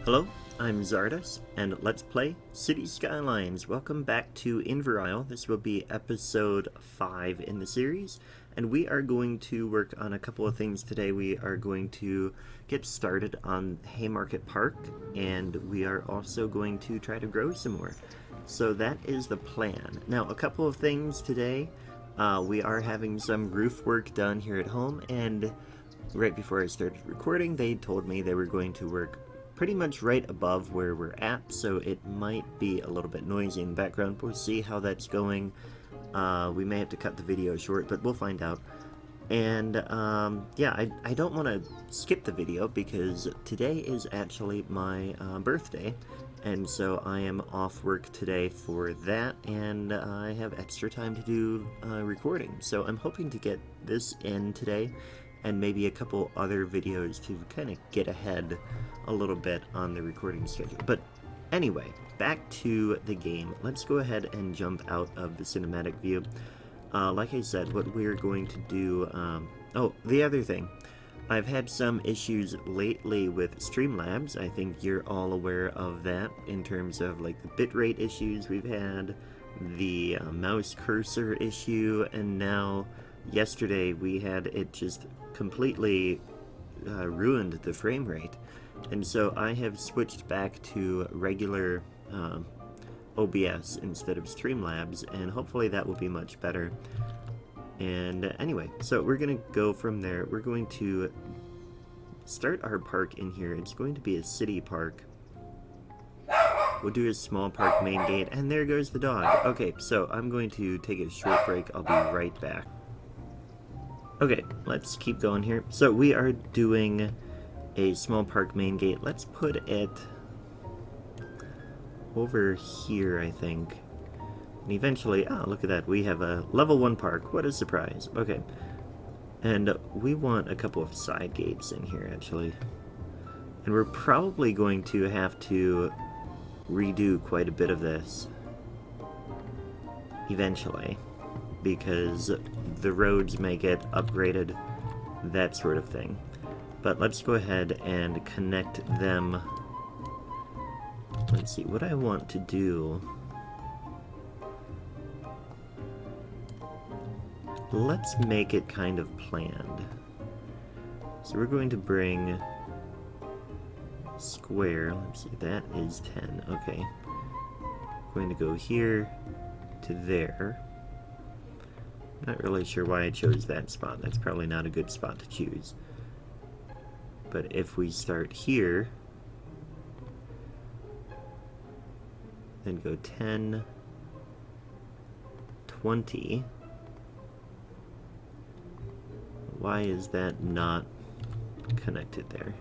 Hello, I'm Zardas, and let's play City Skylines. Welcome back to Inverisle. This will be episode 5 in the series, and we are going to work on a couple of things today. We are going to get started on Haymarket Park, and we are also going to try to grow some more. So that is the plan. Now, a couple of things today. We are having some roof work done here at home, and right before I started recording, they told me they were going to work pretty much right above where we're at, so it might be a little bit noisy in the background. We'll see how that's going. We may have to cut the video short, but we'll find out. And yeah, I don't want to skip the video because today is actually my birthday, and so I am off work today for that, and I have extra time to do recording. So I'm hoping to get this in today, and maybe a couple other videos to kind of get ahead a little bit on the recording schedule. But anyway, back to the game. Let's go ahead and jump out of the cinematic view. Like I said, what we're going to do... oh, the other thing. I've had some issues lately with Streamlabs. I think you're all aware of that in terms of like the bitrate issues we've had, the mouse cursor issue, and now yesterday we had it just completely ruined the frame rate. And so I have switched back to regular OBS instead of Streamlabs, and hopefully that will be much better. And anyway, so we're going to go from there. We're going to start our park in here. It's going to be a city park. We'll do a small park main gate, and there goes the dog. Okay, so I'm going to take a short break. I'll be right back. Okay, let's keep going here. So we are doing a small park main gate. Let's put it over here, I think. And eventually, look at that, we have a level 1 park. What a surprise. Okay. And we want a couple of side gates in here, actually. And we're probably going to have to redo quite a bit of this eventually, because the roads may get upgraded, that sort of thing. But let's go ahead and connect them. Let's see, what I want to do... Let's make it kind of planned. So we're going to bring square. Let's see, that is 10. Okay. Going to go here to there. Not really sure why I chose that spot. That's probably not a good spot to choose. But if we start here, then go 10, 20. Why is that not connected there?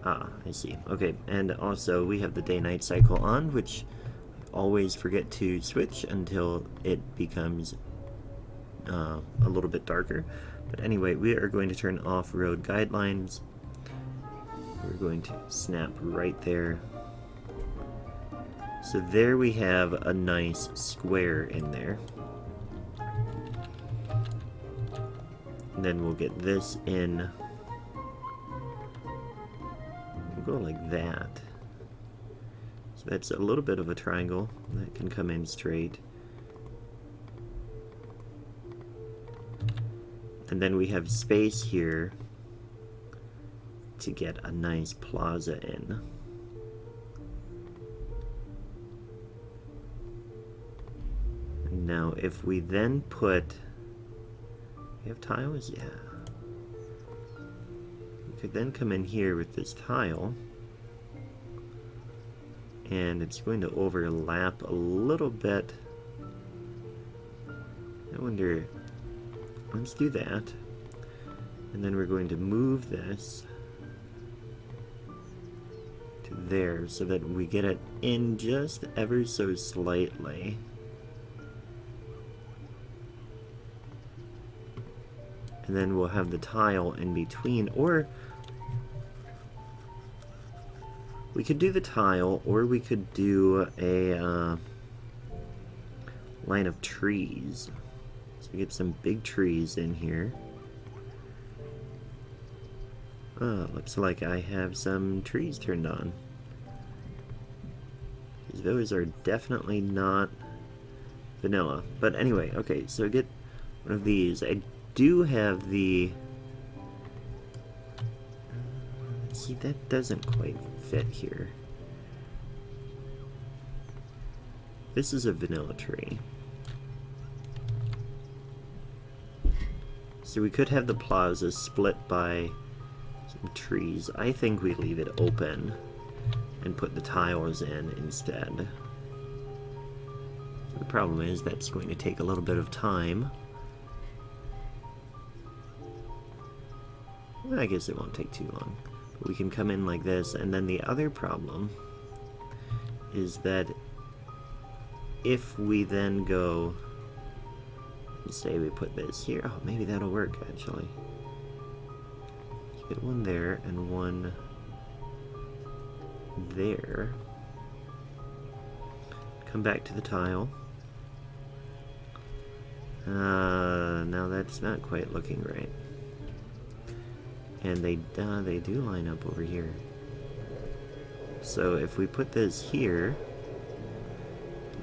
Ah, I see. Okay, and also we have the day-night cycle on, which I always forget to switch until it becomes a little bit darker. But anyway, we are going to turn off road guidelines. We're going to snap right there. So there we have a nice square in there. And then we'll get this in. We'll go like that. So that's a little bit of a triangle that can come in straight. And then we have space here to get a nice plaza in. And now if we then put... We have tiles? Yeah. We could then come in here with this tile. And it's going to overlap a little bit. I wonder... Let's do that. And then we're going to move this to there so that we get it in just ever so slightly. And then we'll have the tile in between, or we could do the tile, or we could do a line of trees. So we get some big trees in here. Oh, looks like I have some trees turned on. Those are definitely not vanilla. But anyway, okay, so get one of these. I do have the... see, that doesn't quite fit here. This is a vanilla tree. So we could have the plaza split by some trees. I think we leave it open and put the tiles in instead. The problem is that's going to take a little bit of time. Well, I guess it won't take too long. But we can come in like this, and then the other problem is that if we then go, say we put this here, oh, maybe that'll work actually. Get one there and one there. Come back to the tile. Now that's not quite looking right. And they do line up over here. So if we put this here,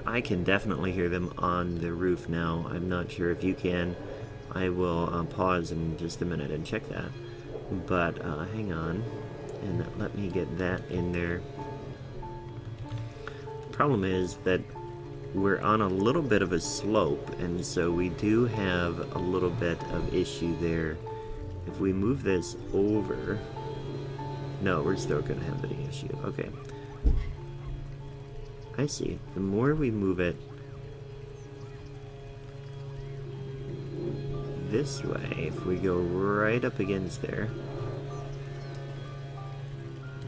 I can definitely hear them on the roof now. I'm not sure if you can. I will pause in just a minute and check that. But hang on, and let me get that in there. The problem is that we're on a little bit of a slope, and so we do have a little bit of issue there. If we move this over, no, we're still going to have the issue. Okay. I see. The more we move it this way, if we go right up against there,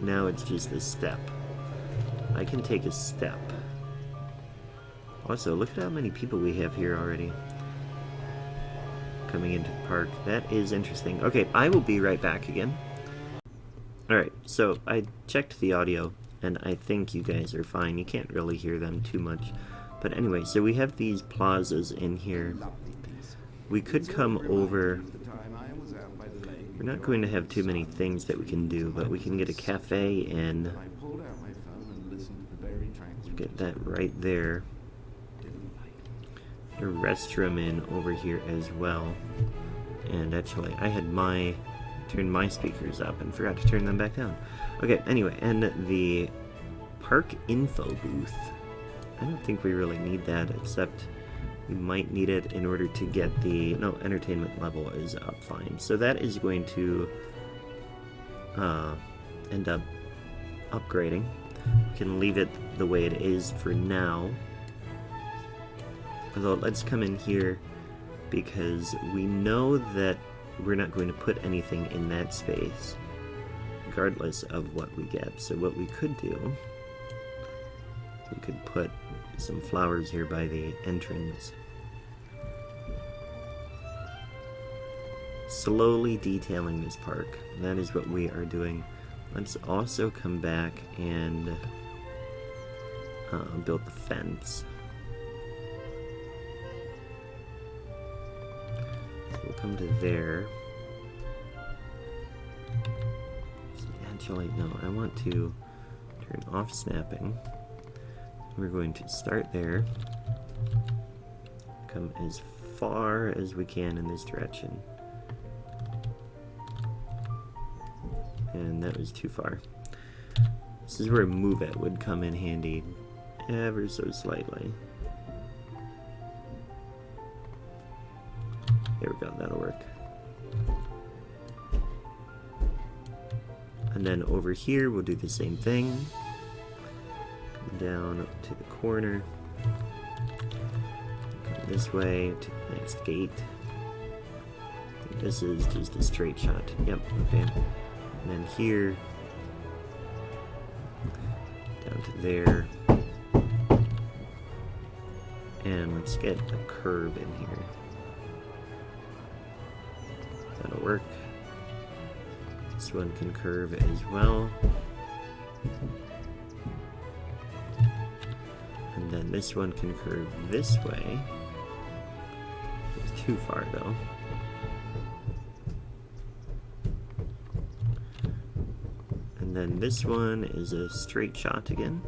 now it's just a step. I can take a step. Also, look at how many people we have here already coming into the park. That is interesting. Okay, I will be right back again. Alright, so I checked the audio, and I think you guys are fine. You can't really hear them too much. But anyway, so we have these plazas in here. We could come over. We're not going to have too many things that we can do, but we can get a cafe in. Get that right there. A restroom in over here as well. And actually, I had turned my speakers up and forgot to turn them back down. Okay, anyway, and the park info booth. I don't think we really need that, except we might need it in order to get the... no, entertainment level is up fine. So that is going to end up upgrading. We can leave it the way it is for now. Although, let's come in here, because we know that we're not going to put anything in that space, regardless of what we get. So what we could do, we could put some flowers here by the entrance. Slowly detailing this park. That is what we are doing. Let's also come back and build the fence. So we'll come to there. Actually, no, I want to turn off snapping. We're going to start there. Come as far as we can in this direction. And that was too far. This is where Move It would come in handy ever so slightly. There we go, that'll work. And then over here we'll do the same thing. Come down to the corner. Come this way to the next gate. This is just a straight shot. Yep, okay. And then here, down to there, and let's get a curve in here. That'll work. This one can curve as well. And then this one can curve this way. It's too far though. And then this one is a straight shot again.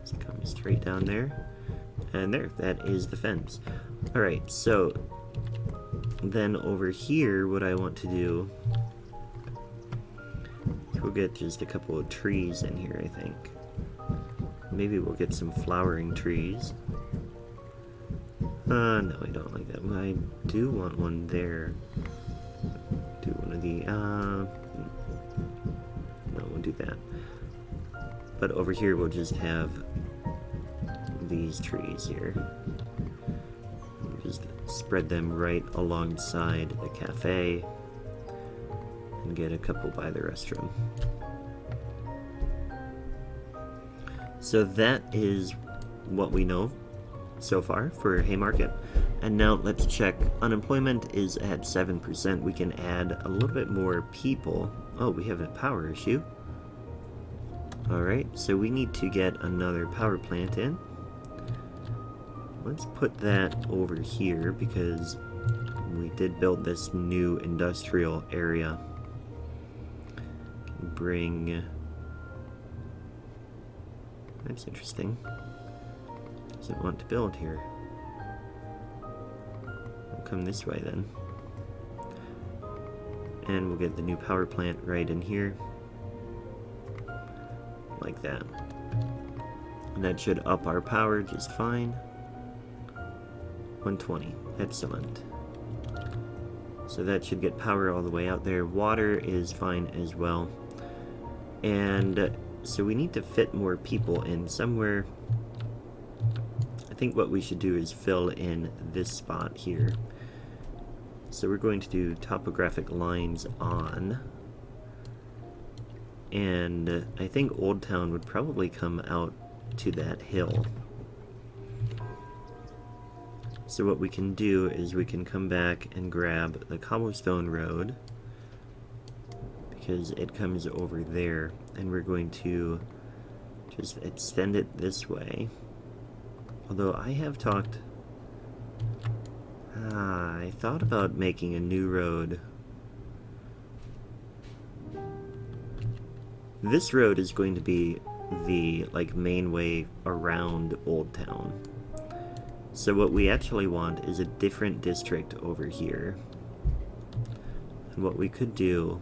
So it comes straight down there. And there, that is the fence. Alright, so then over here, what I want to do, we'll get just a couple of trees in here, I think. Maybe we'll get some flowering trees. No, I don't like that. I do want one there. Do one of the, no, we'll do that. But over here, we'll just have these trees here. Just spread them right alongside the cafe and get a couple by the restroom. So that is what we know so far for Haymarket. And now let's check. Unemployment is at 7%. We can add a little bit more people. Oh, we have a power issue. Alright, so we need to get another power plant in. Let's put that over here because we did build this new industrial area. Bring... That's interesting. Doesn't want to build here. We'll come this way then. And we'll get the new power plant right in here. Like that. And that should up our power just fine. 120. Excellent. So that should get power all the way out there. Water is fine as well. And so we need to fit more people in somewhere. I think what we should do is fill in this spot here. So we're going to do topographic lines on. And I think Old Town would probably come out to that hill. So what we can do is we can come back and grab the cobblestone road, because it comes over there, and we're going to just extend it this way. Although I have talked... I thought about making a new road. This road is going to be the main way around Old Town. So what we actually want is a different district over here. And what we could do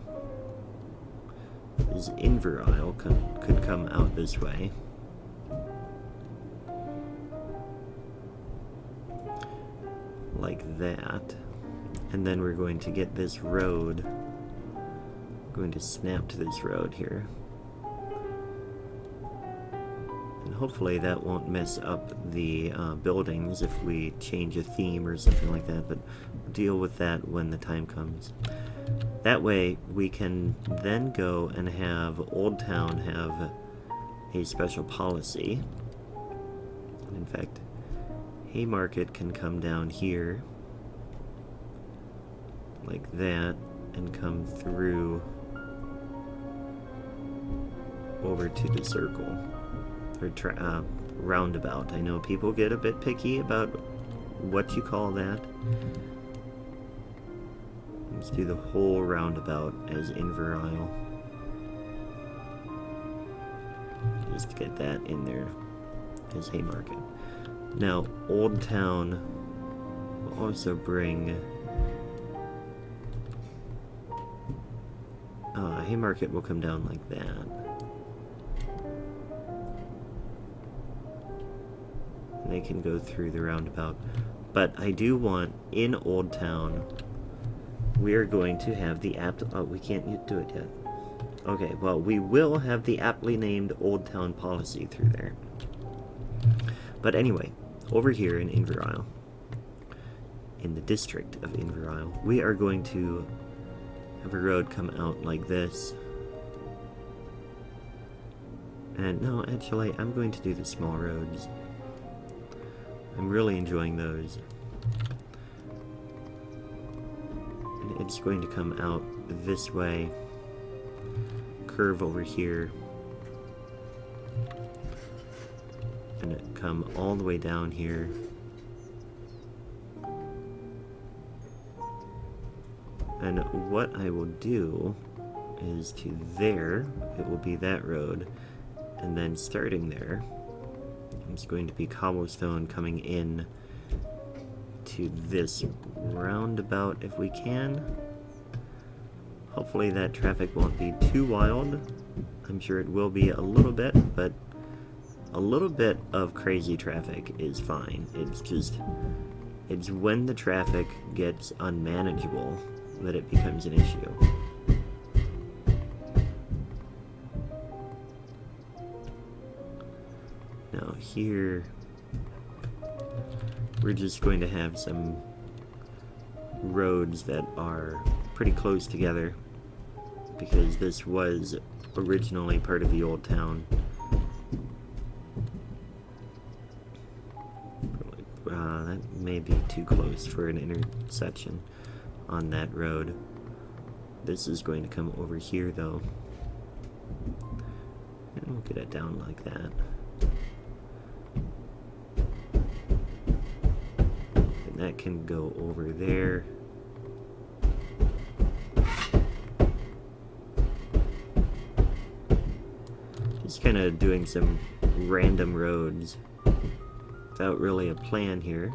is Inverisle could come out this way. Like that. And then we're going to get this road. Going to snap to this road here. And hopefully that won't mess up the buildings if we change a theme or something like that, but we'll deal with that when the time comes. That way we can then go and have Old Town have a special policy. In fact, Haymarket can come down here like that and come through over to the circle. Or roundabout. I know people get a bit picky about what you call that. Let's do the whole roundabout as Inverisle. Just to get that in there as Haymarket. Now, Old Town will also bring... Haymarket will come down like that. And they can go through the roundabout. But I do want, in Old Town, we are going to have the we can't do it yet. Okay, well, we will have the aptly named Old Town policy through there. But anyway, over here in Inverisle, in the district of Inverisle, we are going to have a road come out like this. And no, actually, I'm going to do the small roads. I'm really enjoying those. And it's going to come out this way, curve over here, and it come all the way down here. And what I will do is to there, it will be that road. And then starting there, it's going to be cobblestone coming in to this roundabout if we can. Hopefully that traffic won't be too wild. I'm sure it will be a little bit, but a little bit of crazy traffic is fine. It's when the traffic gets unmanageable that it becomes an issue. Now here, we're just going to have some roads that are pretty close together because this was originally part of the old town. That may be too close for an intersection on that road. This is going to come over here though. And we'll get it down like that. And that can go over there. Just kind of doing some random roads without really a plan here.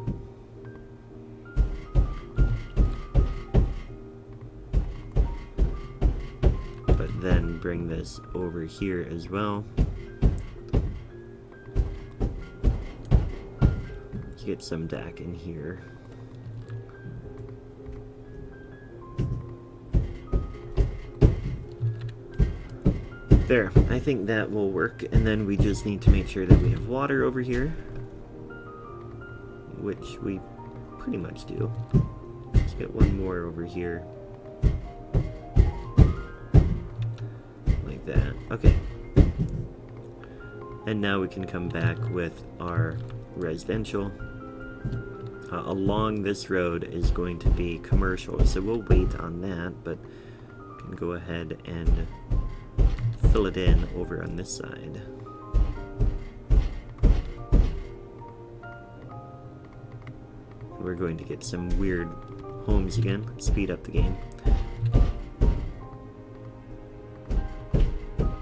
But then bring this over here as well. Let's get some DAC in here. There, I think that will work, and then we just need to make sure that we have water over here, which we pretty much do. Let's get one more over here. Like that. Okay. And now we can come back with our residential. Along this road is going to be commercial, so we'll wait on that, but we can go ahead and fill it in over on this side. We're going to get some weird homes again. Speed up the game.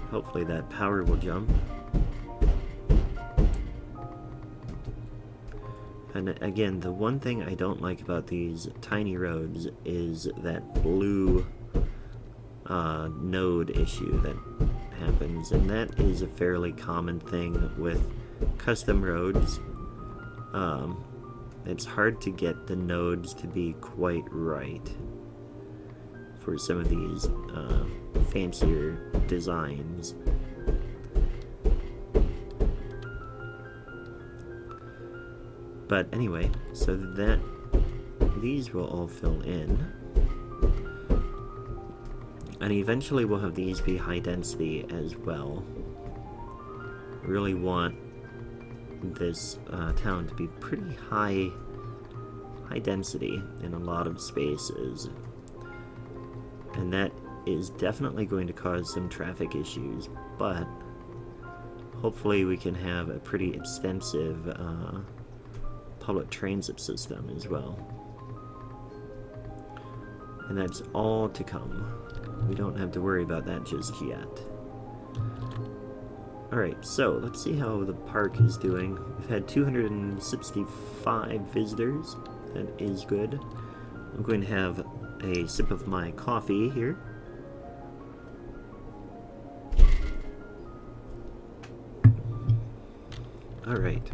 Hopefully that power will jump. And again, the one thing I don't like about these tiny roads is that blue node issue that happens, and that is a fairly common thing with custom roads. It's hard to get the nodes to be quite right for some of these fancier designs. But anyway, so that these will all fill in. And eventually we'll have these be high density as well. I really want this town to be pretty high density in a lot of spaces. And that is definitely going to cause some traffic issues, but hopefully we can have a pretty extensive public transit system as well. And that's all to come. We don't have to worry about that just yet. Alright, so let's see how the park is doing. We've had 265 visitors. That is good. I'm going to have a sip of my coffee here. Alright.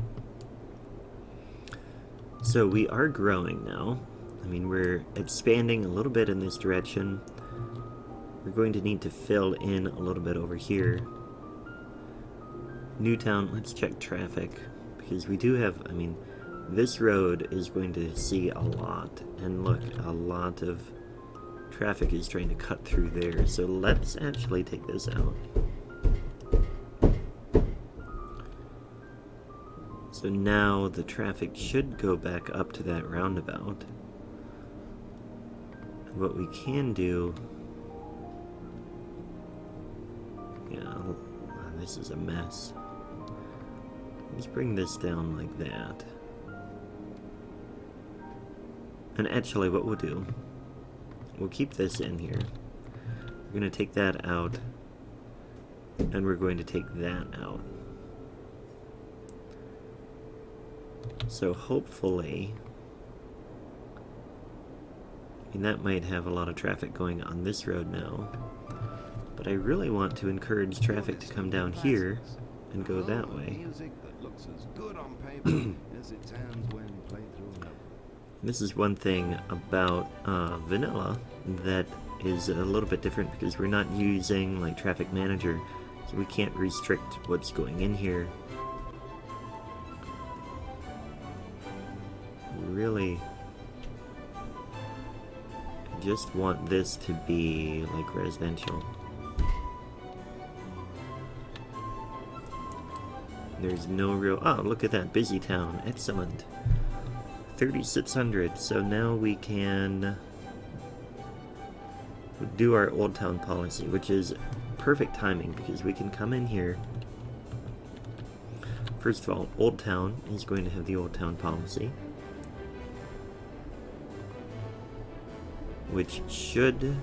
So we are growing now. I mean, we're expanding a little bit in this direction. We're going to need to fill in a little bit over here. Newtown, let's check traffic, because we do have, I mean, this road is going to see a lot, and look, a lot of traffic is trying to cut through there, so let's actually take this out. So now the traffic should go back up to that roundabout. And what we can do, this is a mess. Let's bring this down like that. And actually what we'll do, we'll keep this in here. We're going to take that out, and we're going to take that out. So hopefully, I mean, that might have a lot of traffic going on this road now, but I really want to encourage traffic to come down here and go that way. This is one thing about vanilla that is a little bit different because we're not using like Traffic Manager, so we can't restrict what's going in here. Really just want this to be like residential. There's no real... Oh, look at that. Busy town. Excellent. 3,600. So now we can do our Old Town policy, which is perfect timing because we can come in here. First of all, Old Town is going to have the Old Town policy, which should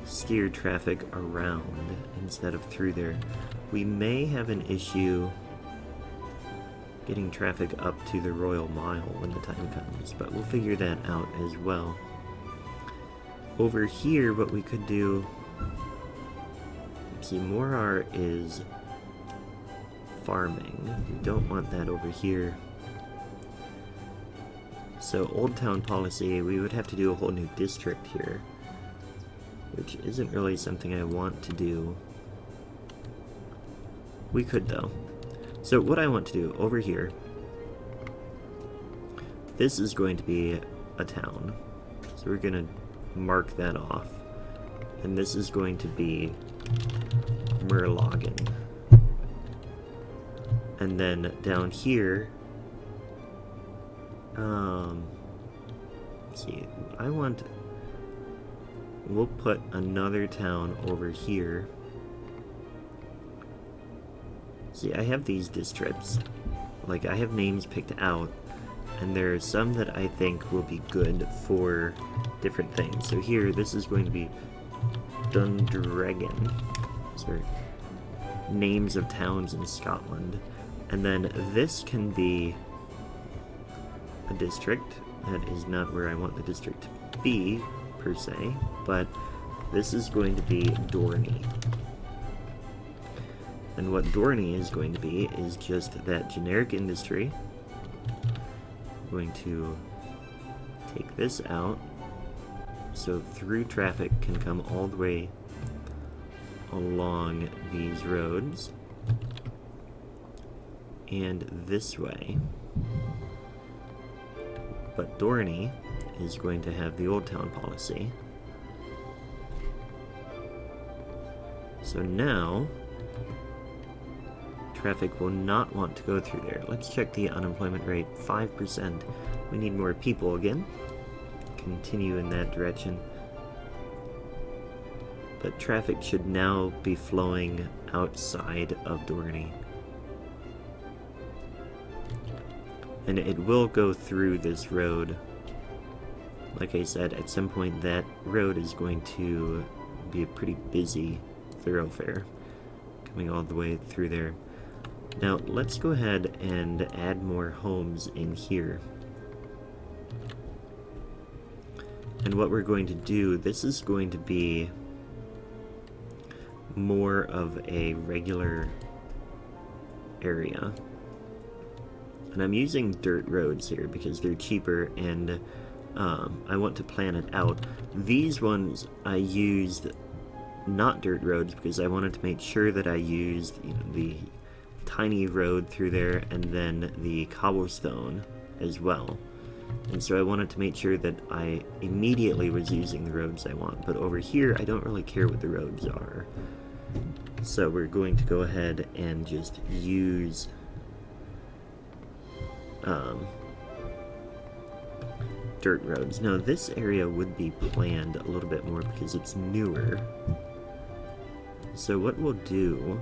steer traffic around instead of through there. We may have an issue getting traffic up to the Royal Mile when the time comes, but we'll figure that out as well. Over here, what we could do... See, Morar is farming. We don't want that over here. So, Old Town policy, we would have to do a whole new district here, which isn't really something I want to do. We could, though. So what I want to do over here, this is going to be a town. So we're going to mark that off. And this is going to be Merlogan. And then down here, let's see, we'll put another town over here. See, I have these districts. Like, I have names picked out, and there are some that I think will be good for different things. So here, this is going to be Dundragon. Sorry. Names of towns in Scotland. And then this can be a district. That is not where I want the district to be, per se, but this is going to be Dorney. And what Dorney is going to be is just that generic industry. I'm going to take this out so through traffic can come all the way along these roads and this way. But Dorney is going to have the Old Town policy. So now traffic will not want to go through there. Let's check the unemployment rate. 5%. We need more people again. Continue in that direction. But traffic should now be flowing outside of Dorney. And it will go through this road. Like I said, at some point that road is going to be a pretty busy thoroughfare coming all the way through there. Now, let's go ahead and add more homes in here. And what we're going to do, this is going to be more of a regular area. And I'm using dirt roads here because they're cheaper and I want to plan it out. These ones I used not dirt roads because I wanted to make sure that I used, you know, the tiny road through there and then the cobblestone as well. And so I wanted to make sure that I immediately was using the roads I want. But over here, I don't really care what the roads are. So we're going to go ahead and just use dirt roads. Now this area would be planned a little bit more because it's newer. So what we'll do,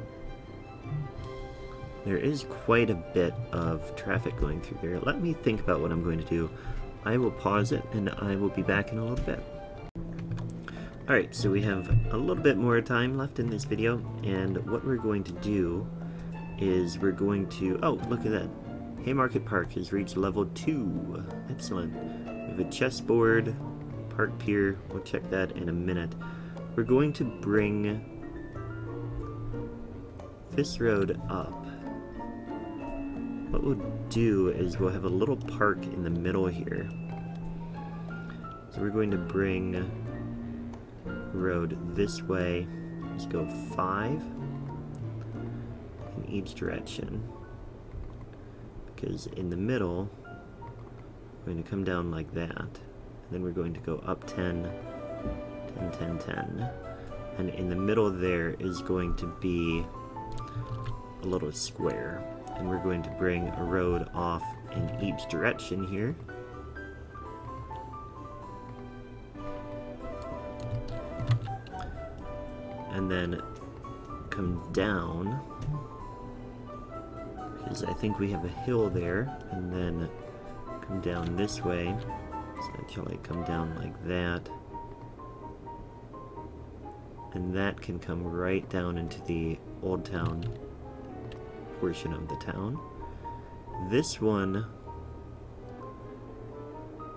there is quite a bit of traffic going through there. Let me think about what I'm going to do. I will pause it and I will be back in a little bit. Alright, so we have a little bit more time left in this video, and what we're going to do is we're going to... Oh, look at that. Haymarket Park has reached level 2. Excellent. We have a chessboard, park pier. We'll check that in a minute. We're going to bring this road up. What we'll do is we'll have a little park in the middle here. So we're going to bring road this way. Let's go 5 in each direction, because in the middle we're going to come down like that, and then we're going to go up 10, 10, 10, 10, and in the middle there is going to be a little square, and we're going to bring a road off in each direction here. And then come down, because I think we have a hill there, and then come down this way, so actually come down like that, and that can come right down into the old town portion of the town. This one,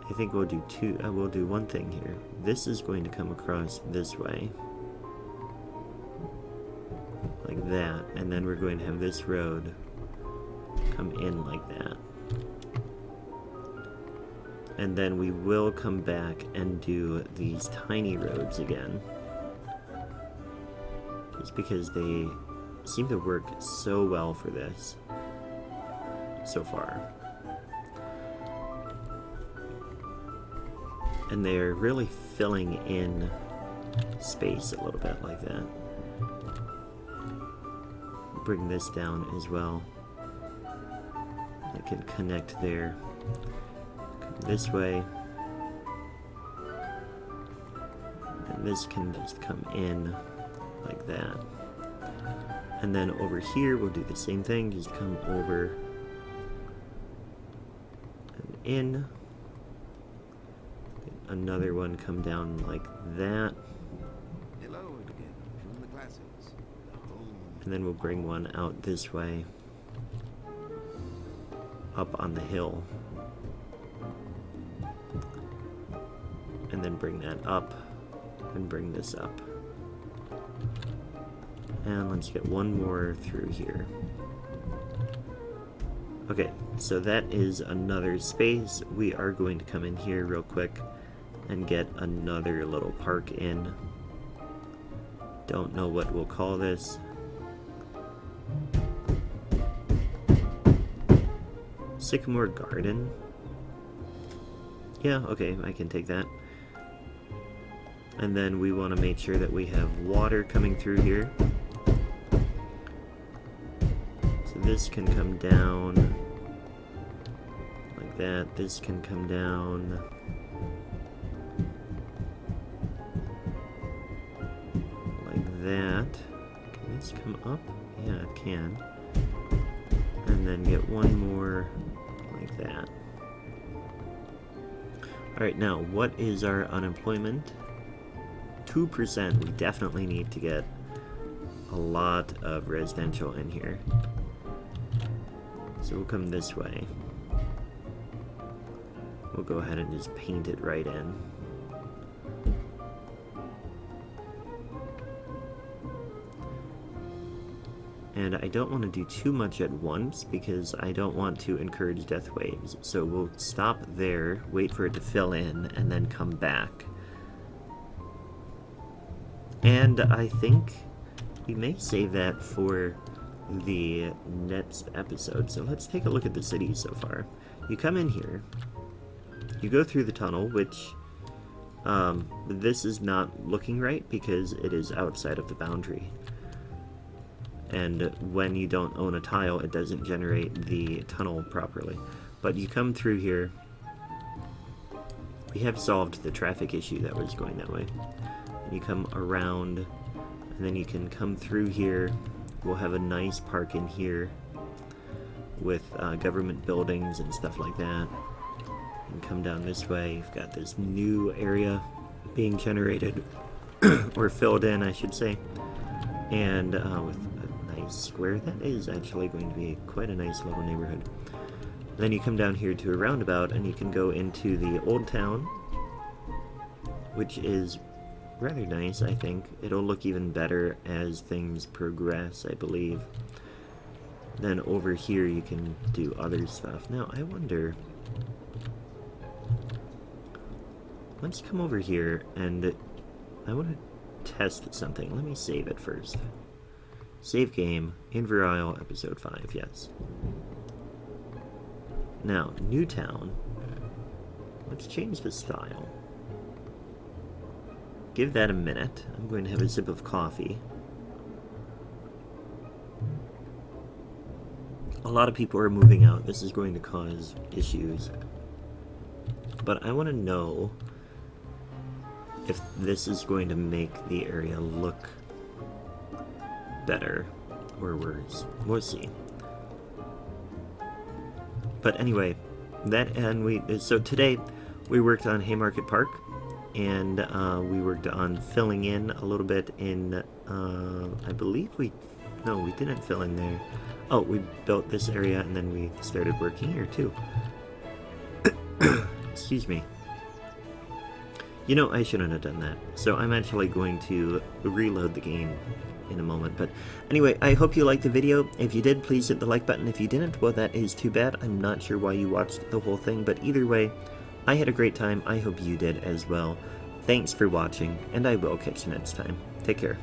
I think we'll do we'll do one thing here. This is going to come across this way, like that, and then we're going to have this road come in like that. And then we will come back and do these tiny roads again, just because they seem to work so well for this so far. And they're really filling in space a little bit like that. Bring this down as well. I can connect there. Come this way. And this can just come in like that. And then over here we'll do the same thing, just come over and in. Another one come down like that. Hello again from the classics. And then we'll bring one out this way, up on the hill. And then bring that up, and bring this up. And let's get one more through here. Okay, so that is another space. We are going to come in here real quick and get another little park in. Don't know what we'll call this. Sycamore Garden? Yeah, okay, I can take that. And then we want to make sure that we have water coming through here. So this can come down like that. This can come down like that. Can this come up? Yeah, it can. And then get one more like that. Alright, now, what is our unemployment? 2%. We definitely need to get a lot of residential in here. So we'll come this way. We'll go ahead and just paint it right in. And I don't want to do too much at once because I don't want to encourage death waves. So we'll stop there, wait for it to fill in, and then come back. And I think we may save that for the next episode. So let's take a look at the city so far. You come in here, you go through the tunnel, which this is not looking right because it is outside of the boundary. And when you don't own a tile, it doesn't generate the tunnel properly. But you come through here. We have solved the traffic issue that was going that way. And you come around, and then you can come through here. We'll have a nice park in here with government buildings and stuff like that. And come down this way. You've got this new area being generated or filled in, I should say, and with a nice square. That is actually going to be quite a nice little neighborhood. Then you come down here to a roundabout, and you can go into the old town, which is rather nice, I think. It'll look even better as things progress, I believe. Then over here you can do other stuff. Now, I wonder... Let's come over here, and I want to test something. Let me save it first. Save game, Inverisle, episode 5, yes. Now, new town. Let's change the style. Give that a minute. I'm going to have a sip of coffee. A lot of people are moving out. This is going to cause issues. But I want to know if this is going to make the area look better or worse. We'll see. But anyway, so today we worked on Haymarket Park, and we worked on filling in a little bit in, I believe we didn't fill in there. Oh, we built this area, and then we started working here too. Excuse me. You know, I shouldn't have done that. So I'm actually going to reload the game in a moment. But anyway, I hope you liked the video. If you did, please hit the like button. If you didn't, well, that is too bad. I'm not sure why you watched the whole thing. But either way, I had a great time. I hope you did as well. Thanks for watching, and I will catch you next time. Take care.